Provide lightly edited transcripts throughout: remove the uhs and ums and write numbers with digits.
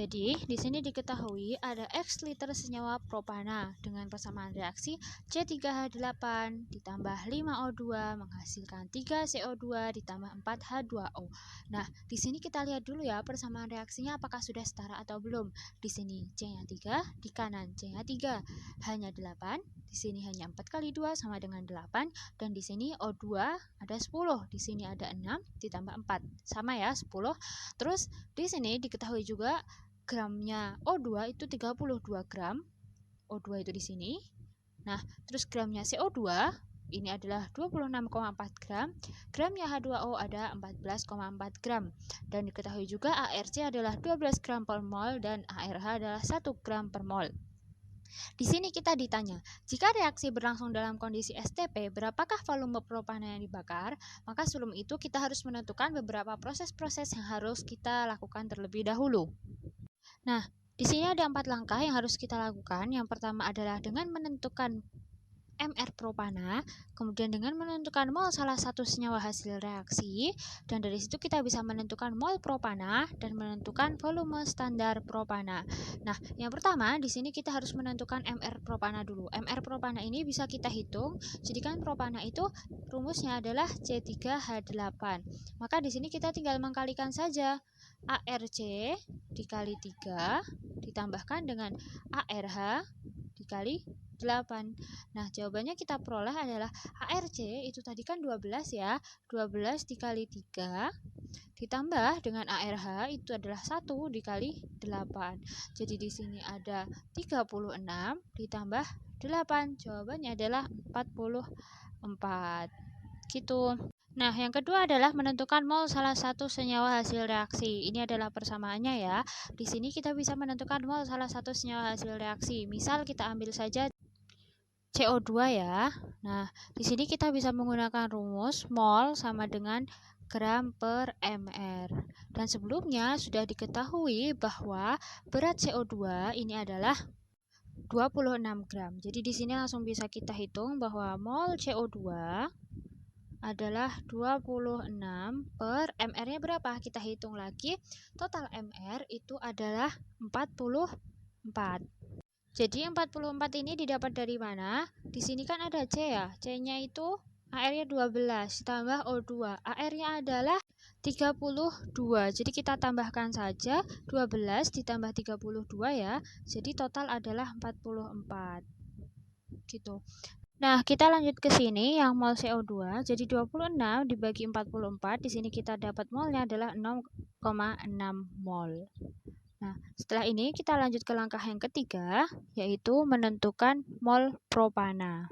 Jadi, di sini diketahui ada X liter senyawa propana dengan persamaan reaksi C3H8 ditambah 5O2 menghasilkan 3 CO2 ditambah 4 H2O. Nah, di sini kita lihat dulu ya persamaan reaksinya apakah sudah setara atau belum. Di sini C-nya 3, di kanan C-nya 3, hanya 8. Di sini hanya 4 kali 2 sama dengan 8, dan di sini O2 ada 10, di sini ada 6 ditambah 4, sama ya 10. Terus di sini diketahui juga gramnya O2 itu 32 gram. O2 itu di sini. Nah, terus gramnya CO2 ini adalah 26,4 gram. Gramnya H2O ada 14,4 gram. Dan diketahui juga ARC adalah 12 gram per mol dan ARH adalah 1 gram per mol. Di sini kita ditanya, jika reaksi berlangsung dalam kondisi STP, berapakah volume propana yang dibakar? Maka sebelum itu kita harus menentukan beberapa proses-proses yang harus kita lakukan terlebih dahulu. Nah, di sini ada 4 langkah yang harus kita lakukan. Yang pertama adalah dengan menentukan MR propana, kemudian dengan menentukan mol salah satu senyawa hasil reaksi, dan dari situ kita bisa menentukan mol propana dan menentukan volume standar propana. Nah, yang pertama di sini kita harus menentukan MR propana dulu. MR propana ini bisa kita hitung. Jadi kan propana itu rumusnya adalah C3H8. Maka di sini kita tinggal mengkalikan saja. ARC dikali 3 ditambahkan dengan ARH dikali 8. Nah, jawabannya kita peroleh adalah ARC itu tadi kan 12 ya. 12 dikali 3 ditambah dengan ARH itu adalah 1 dikali 8. Jadi di sini ada 36 ditambah 8. Jawabannya adalah 44. Gitu. Nah, yang kedua adalah menentukan mol salah satu senyawa hasil reaksi. Ini adalah persamaannya ya. Di sini kita bisa menentukan mol salah satu senyawa hasil reaksi. Misal kita ambil saja CO2 ya. Nah, di sini kita bisa menggunakan rumus mol sama dengan gram per mr. Dan sebelumnya sudah diketahui bahwa berat CO2 ini adalah 26 gram. Jadi di sini langsung bisa kita hitung bahwa mol CO2 adalah 26 per mr-nya berapa? Kita hitung lagi. Total mr itu adalah 44. Jadi 44 ini didapat dari mana? Di sini kan ada C ya. C-nya itu AR-nya 12 tambah O2. AR-nya adalah 32. Jadi kita tambahkan saja 12 ditambah 32 ya. Jadi total adalah 44. Gitu. Nah, kita lanjut ke sini yang mol CO2. Jadi 26 dibagi 44, di sini kita dapat molnya adalah 0,6 mol. Nah, setelah ini kita lanjut ke langkah yang ketiga, yaitu menentukan mol propana.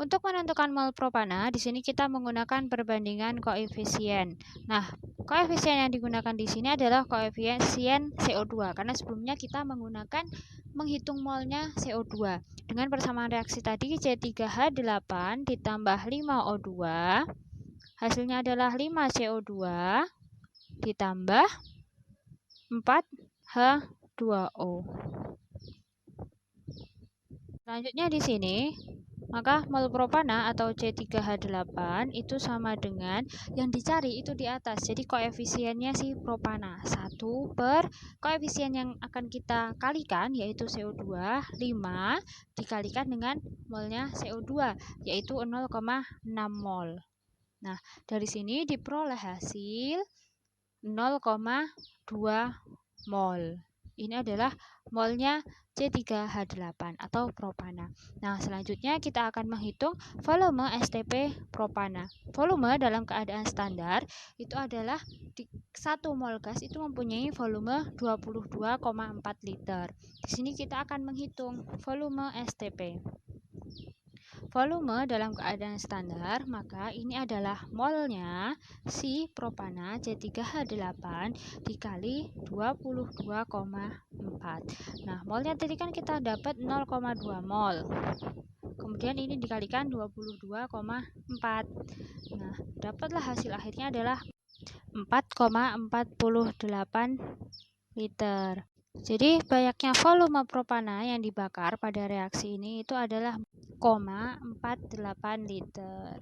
Untuk menentukan mol propana, di sini kita menggunakan perbandingan koefisien. Nah, koefisien yang digunakan di sini adalah koefisien CO2, karena sebelumnya kita menghitung molnya CO2. Dengan persamaan reaksi tadi C3H8 ditambah 5O2, hasilnya adalah 5CO2 ditambah 4H2O. Selanjutnya di sini, maka mol propana atau C3H8 itu sama dengan yang dicari itu di atas. Jadi koefisiennya si propana 1 per koefisien yang akan kita kalikan yaitu CO2 5 dikalikan dengan molnya CO2 yaitu 0,6 mol. Nah, dari sini diperoleh hasil 0,2 mol. Ini adalah molnya C3H8 atau propana. Nah, selanjutnya kita akan menghitung volume STP propana. Volume dalam keadaan standar itu adalah 1 mol gas itu mempunyai volume 22,4 liter. Di sini kita akan menghitung volume STP. Volume dalam keadaan standar, maka ini adalah molnya si propana C3H8 dikali 22,4. Nah, molnya tadi kan kita dapat 0,2 mol. Kemudian ini dikalikan 22,4. Nah, dapatlah hasil akhirnya adalah 4,48 liter. Jadi banyaknya volume propana yang dibakar pada reaksi ini itu adalah 0,48 liter.